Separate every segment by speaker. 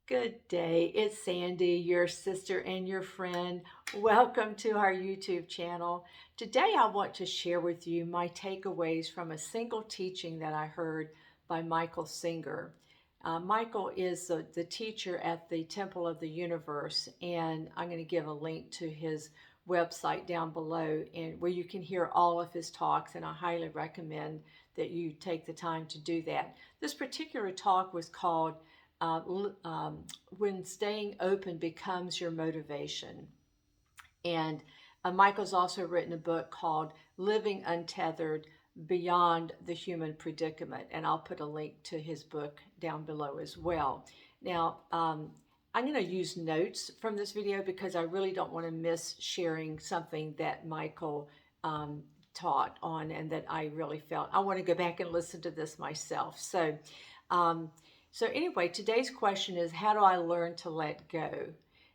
Speaker 1: Good day. It's Sandy, your sister and your friend. Welcome to our YouTube channel. Today, I want to share with you my takeaways from a single teaching that I heard by Michael Singer. Michael is the teacher at the Temple of the Universe, and I'm going to give a link to his website down below and where you can hear all of his talks, and I highly recommend that you take the time to do that. This particular talk was called uh, When Staying Open Becomes Your Motivation. And Michael's also written a book called Living Untethered Beyond the Human Predicament. And I'll put a link to his book down below as well. Now, I'm going to use notes from this video because I really don't want to miss sharing something that Michael taught on and that I really felt. I want to go back and listen to this myself. Um, so anyway, today's question is, how do I learn to let go?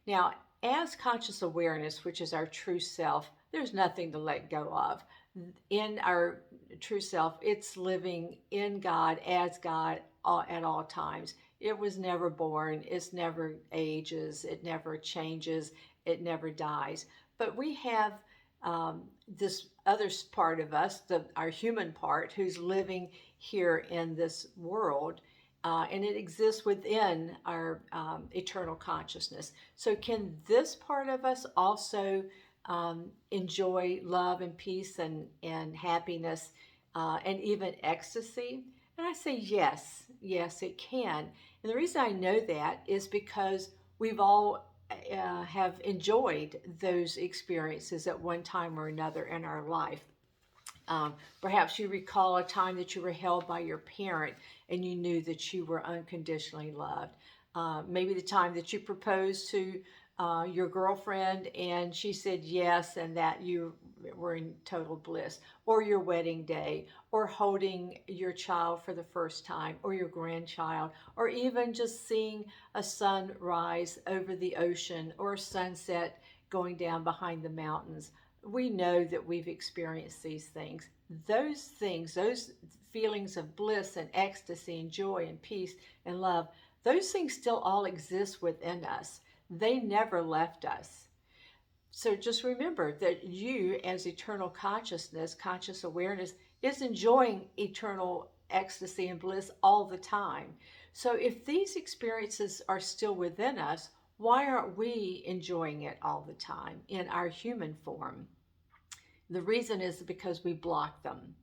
Speaker 1: Now, as conscious awareness, which is our true self, there's nothing to let go of. In our true self, it's living in God, as God, at all times. It was never born, it never ages, it never changes, it never dies. But we have this other part of us, our human part, who's living here in this world, and it exists within our eternal consciousness. So, can this part of us also enjoy love and peace and happiness and even ecstasy? And I say yes, yes, it can. And the reason I know that is because we've all have enjoyed those experiences at one time or another in our life. Perhaps you recall a time that you were held by your parent and you knew that you were unconditionally loved. Maybe the time that you proposed to your girlfriend and she said yes, and that you were in total bliss, or your wedding day, or holding your child for the first time, or your grandchild, or even just seeing a sunrise over the ocean or a sunset going down behind the mountains. We know that we've experienced these things. Those feelings of bliss and ecstasy and joy and peace and love, those things still all exist within us. They never left us. So just remember that you, as eternal consciousness, conscious awareness, is enjoying eternal ecstasy and bliss all the time. So if these experiences are still within us, why aren't we enjoying it all the time in our human form? The reason is because we block them.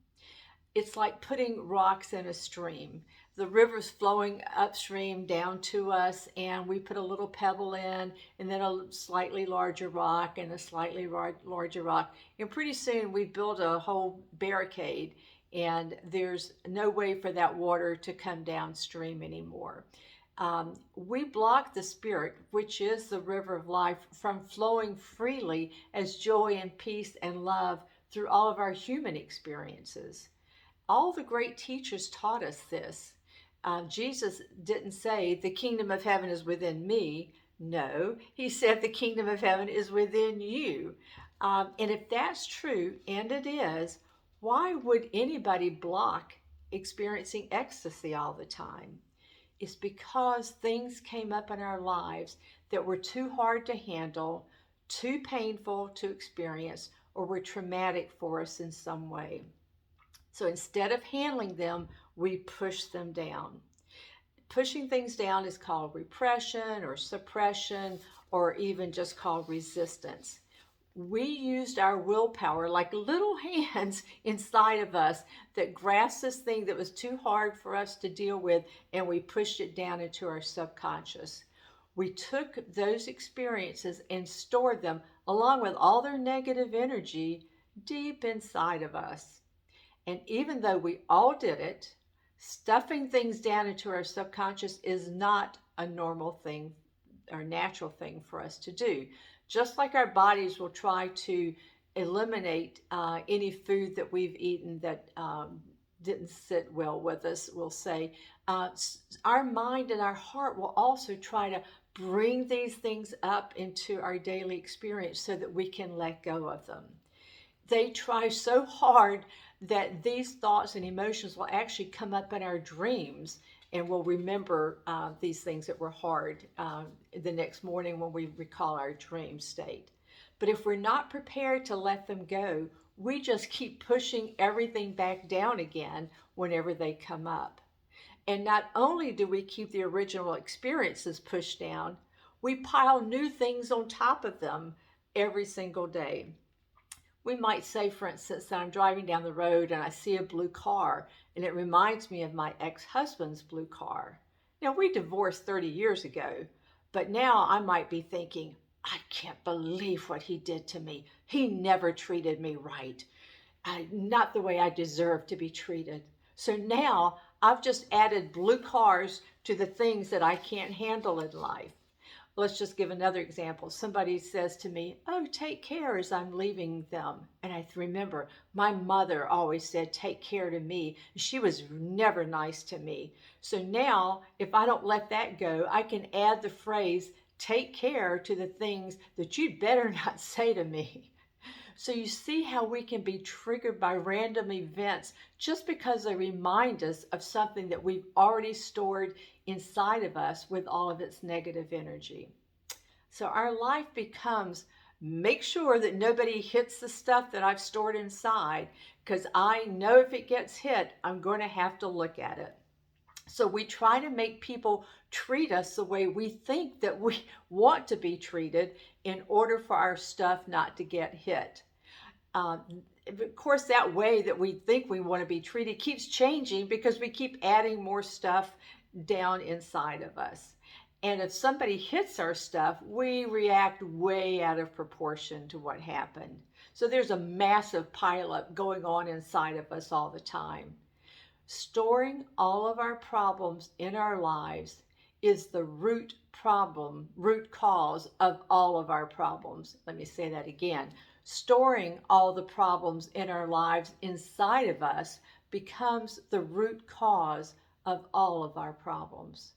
Speaker 1: It's like putting rocks in a stream. The river's flowing upstream down to us, and we put a little pebble in, and then a slightly larger rock, and a slightly larger rock. And pretty soon we build a whole barricade, and there's no way for that water to come downstream anymore. We block the spirit, which is the river of life, from flowing freely as joy and peace and love through all of our human experiences. All the great teachers taught us this. Jesus didn't say, the kingdom of heaven is within me. No, he said, the kingdom of heaven is within you. And if that's true, and it is, why would anybody block experiencing ecstasy all the time? It's because things came up in our lives that were too hard to handle, too painful to experience, or were traumatic for us in some way. So instead of handling them, we push them down. Pushing things down is called repression or suppression, or even just called resistance. We used our willpower like little hands inside of us that grasped this thing that was too hard for us to deal with, and we pushed it down into our subconscious. We took those experiences and stored them along with all their negative energy deep inside of us. And even though we all did it, stuffing things down into our subconscious is not a normal thing or natural thing for us to do. Just like our bodies will try to eliminate any food that we've eaten that didn't sit well with us, we'll say, our mind and our heart will also try to bring these things up into our daily experience so that we can let go of them. They try so hard that these thoughts and emotions will actually come up in our dreams And we'll remember these things that were hard the next morning when we recall our dream state. But if we're not prepared to let them go, we just keep pushing everything back down again whenever they come up. And not only do we keep the original experiences pushed down, we pile new things on top of them every single day. We might say, for instance, that I'm driving down the road and I see a blue car and it reminds me of my ex-husband's blue car. Now, we divorced 30 years ago, but now I might be thinking, I can't believe what he did to me. He never treated me right. Not the way I deserve to be treated. So now I've just added blue cars to the things that I can't handle in life. Let's just give another example. Somebody says to me, "Oh, take care," as I'm leaving them. And I remember my mother always said, "Take care" to me. She was never nice to me. So now, if I don't let that go, I can add the phrase, "Take care" to the things that you'd better not say to me. So you see how we can be triggered by random events just because they remind us of something that we've already stored inside of us with all of its negative energy. So our life becomes, make sure that nobody hits the stuff that I've stored inside, because I know if it gets hit, I'm going to have to look at it. So we try to make people treat us the way we think that we want to be treated in order for our stuff not to get hit. Of course, that way that we think we want to be treated keeps changing because we keep adding more stuff down inside of us. And if somebody hits our stuff, we react way out of proportion to what happened. So there's a massive pileup going on inside of us all the time. Storing all of our problems in our lives is the root cause of all of our problems. Let me say that again. Storing all the problems in our lives inside of us becomes the root cause of all of our problems.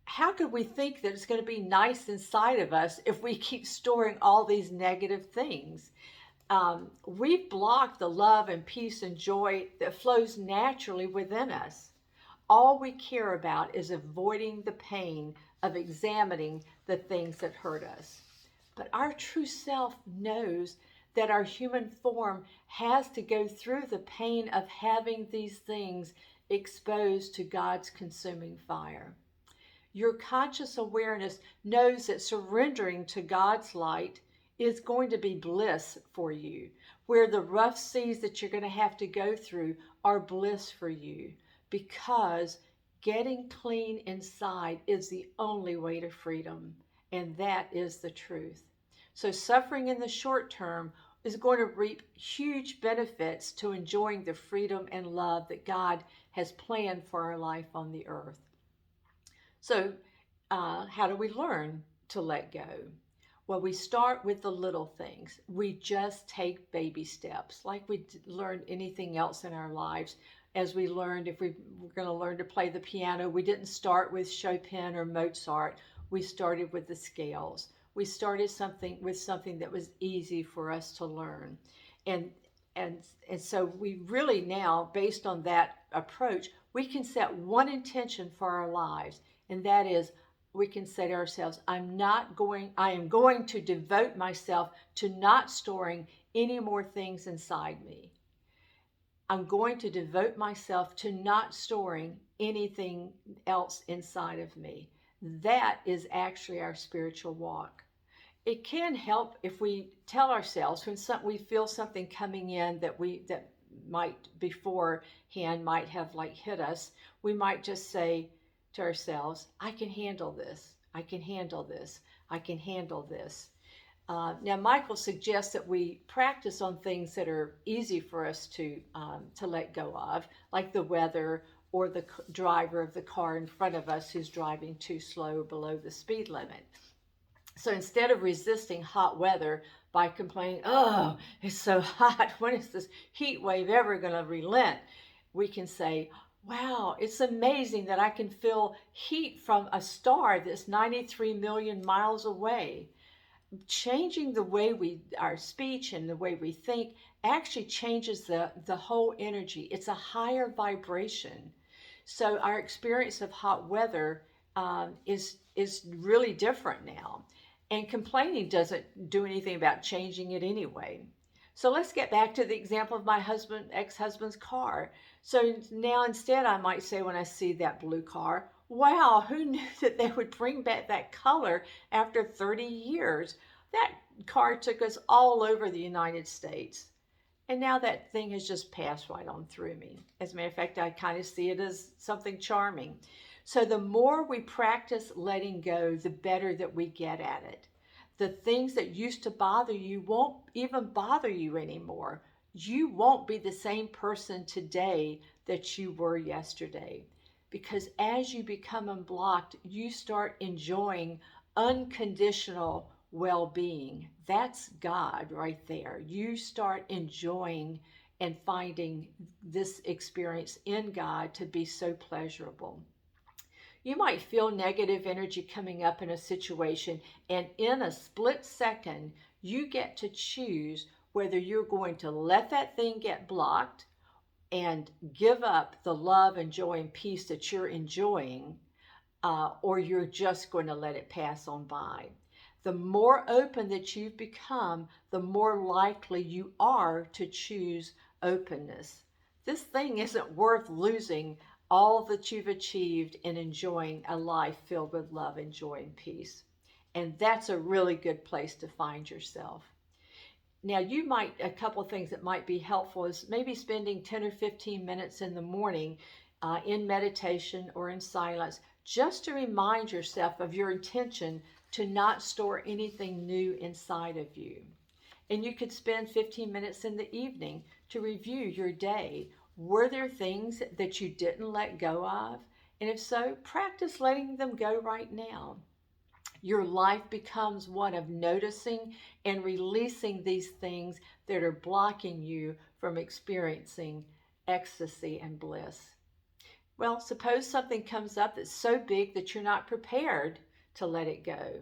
Speaker 1: How could we think that it's going to be nice inside of us if we keep storing all these negative things? We've blocked the love and peace and joy that flows naturally within us. All we care about is avoiding the pain of examining the things that hurt us. But our true self knows that our human form has to go through the pain of having these things exposed to God's consuming fire. Your conscious awareness knows that surrendering to God's light is going to be bliss for you, where the rough seas that you're going to have to go through are bliss for you, because getting clean inside is the only way to freedom, and that is the truth. So suffering in the short term is going to reap huge benefits to enjoying the freedom and love that God has planned for our life on the earth. So how do we learn to let go? Well, we start with the little things. We just take baby steps, like we learned anything else in our lives. As we learned, if we were going to learn to play the piano, we didn't start with Chopin or Mozart. We started with the scales. We started with something that was easy for us to learn. And so we really now, based on that approach, we can set one intention for our lives, and that is, we can say to ourselves, I am going to devote myself to not storing any more things inside me. I'm going to devote myself to not storing anything else inside of me. That is actually our spiritual walk. It can help if we tell ourselves when we feel something coming in that might beforehand might have like hit us. We might just say to ourselves, I can handle this. I can handle this. I can handle this. Now, Michael suggests that we practice on things that are easy for us to let go of, like the weather or the driver of the car in front of us who's driving too slow below the speed limit. So instead of resisting hot weather by complaining, oh, it's so hot, when is this heat wave ever going to relent? We can say, wow, it's amazing that I can feel heat from a star that's 93 million miles away. Changing the way our speech and the way we think actually changes the whole energy. It's a higher vibration. So our experience of hot weather is really different now. And complaining doesn't do anything about changing it anyway. So let's get back to the example of my ex-husband's car. So now instead I might say when I see that blue car, wow, who knew that they would bring back that color after 30 years? That car took us all over the United States. And now that thing has just passed right on through me. As a matter of fact, I kind of see it as something charming. So the more we practice letting go, the better that we get at it. The things that used to bother you won't even bother you anymore. You won't be the same person today that you were yesterday. Because as you become unblocked, you start enjoying unconditional well being. That's God right there. You start enjoying and finding this experience in God to be so pleasurable. You might feel negative energy coming up in a situation, and in a split second, you get to choose whether you're going to let that thing get blocked and give up the love and joy and peace that you're enjoying, or you're just going to let it pass on by. The more open that you've become, the more likely you are to choose openness. This thing isn't worth losing all that you've achieved in enjoying a life filled with love and joy and peace. And that's a really good place to find yourself. Now, a couple of things that might be helpful is maybe spending 10 or 15 minutes in the morning in meditation or in silence, just to remind yourself of your intention to not store anything new inside of you. And you could spend 15 minutes in the evening to review your day. Were there things that you didn't let go of? And if so, practice letting them go right now. Your life becomes one of noticing and releasing these things that are blocking you from experiencing ecstasy and bliss. Well, suppose something comes up that's so big that you're not prepared to let it go.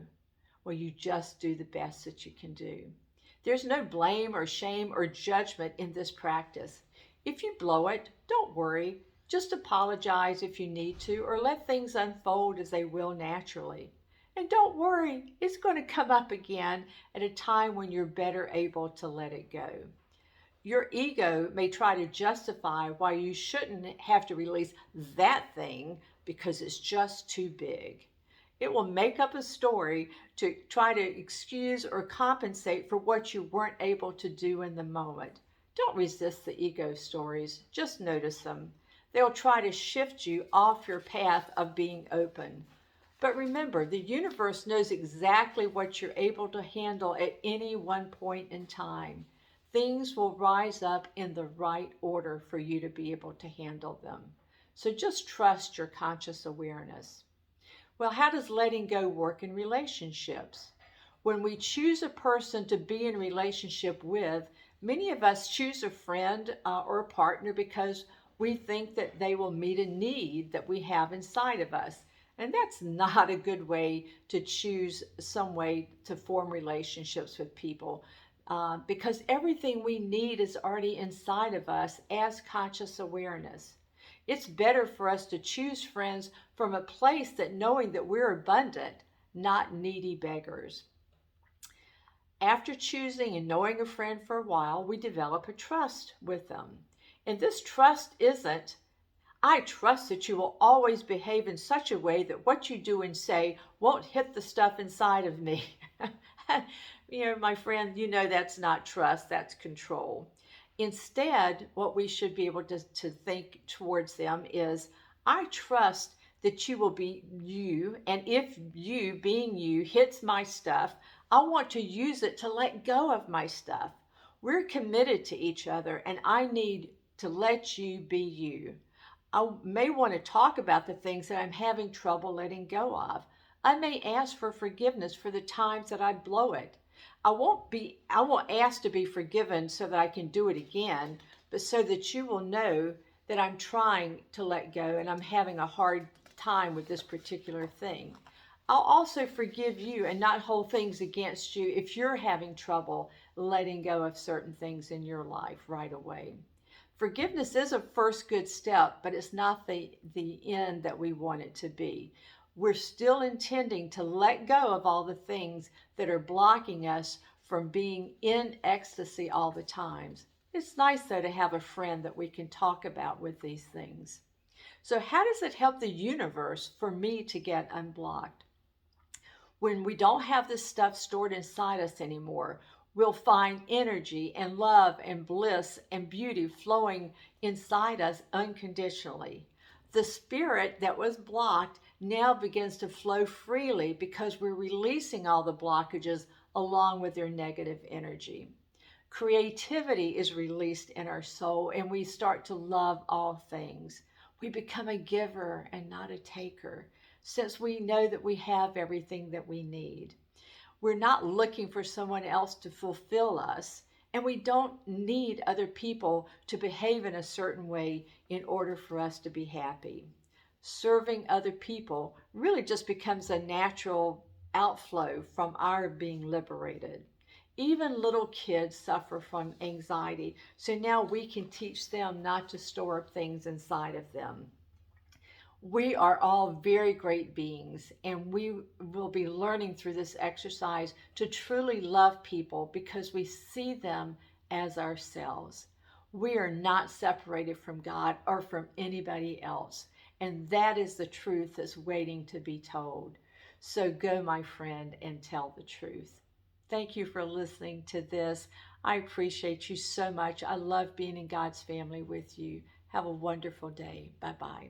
Speaker 1: Well, you just do the best that you can do. There's no blame or shame or judgment in this practice. If you blow it, don't worry. Just apologize if you need to, or let things unfold as they will naturally. And don't worry, it's going to come up again at a time when you're better able to let it go. Your ego may try to justify why you shouldn't have to release that thing because it's just too big. It will make up a story to try to excuse or compensate for what you weren't able to do in the moment. Don't resist the ego stories, just notice them. They'll try to shift you off your path of being open. But remember, the universe knows exactly what you're able to handle at any one point in time. Things will rise up in the right order for you to be able to handle them. So just trust your conscious awareness. Well, how does letting go work in relationships? When we choose a person to be in relationship with, many of us choose a friend or a partner because we think that they will meet a need that we have inside of us. And that's not a good way to choose some way to form relationships with people, because everything we need is already inside of us as conscious awareness. It's better for us to choose friends from a place that knowing that we're abundant, not needy beggars. After choosing and knowing a friend for a while, we develop a trust with them. And this trust isn't, I trust that you will always behave in such a way that what you do and say won't hit the stuff inside of me. My friend, that's not trust, that's control. Instead, what we should be able to think towards them is, I trust that you will be you, and if you, being you, hits my stuff, I want to use it to let go of my stuff. We're committed to each other, and I need to let you be you. I may want to talk about the things that I'm having trouble letting go of. I may ask for forgiveness for the times that I blow it. I won't ask to be forgiven so that I can do it again, but so that you will know that I'm trying to let go and I'm having a hard time with this particular thing. I'll also forgive you and not hold things against you if you're having trouble letting go of certain things in your life right away. Forgiveness is a first good step, but it's not the end that we want it to be. We're still intending to let go of all the things that are blocking us from being in ecstasy all the times. It's nice, though, to have a friend that we can talk about with these things. So, how does it help the universe for me to get unblocked? When we don't have this stuff stored inside us anymore, we'll find energy and love and bliss and beauty flowing inside us unconditionally. The spirit that was blocked now begins to flow freely because we're releasing all the blockages along with their negative energy. Creativity is released in our soul, and we start to love all things. We become a giver and not a taker, since we know that we have everything that we need. We're not looking for someone else to fulfill us, and we don't need other people to behave in a certain way in order for us to be happy. Serving other people really just becomes a natural outflow from our being liberated. Even little kids suffer from anxiety, so now we can teach them not to store up things inside of them. We are all very great beings, and we will be learning through this exercise to truly love people because we see them as ourselves. We are not separated from God or from anybody else, and that is the truth that's waiting to be told. So go, my friend, and tell the truth. Thank you for listening to this. I appreciate you so much. I love being in God's family with you. Have a wonderful day. Bye bye.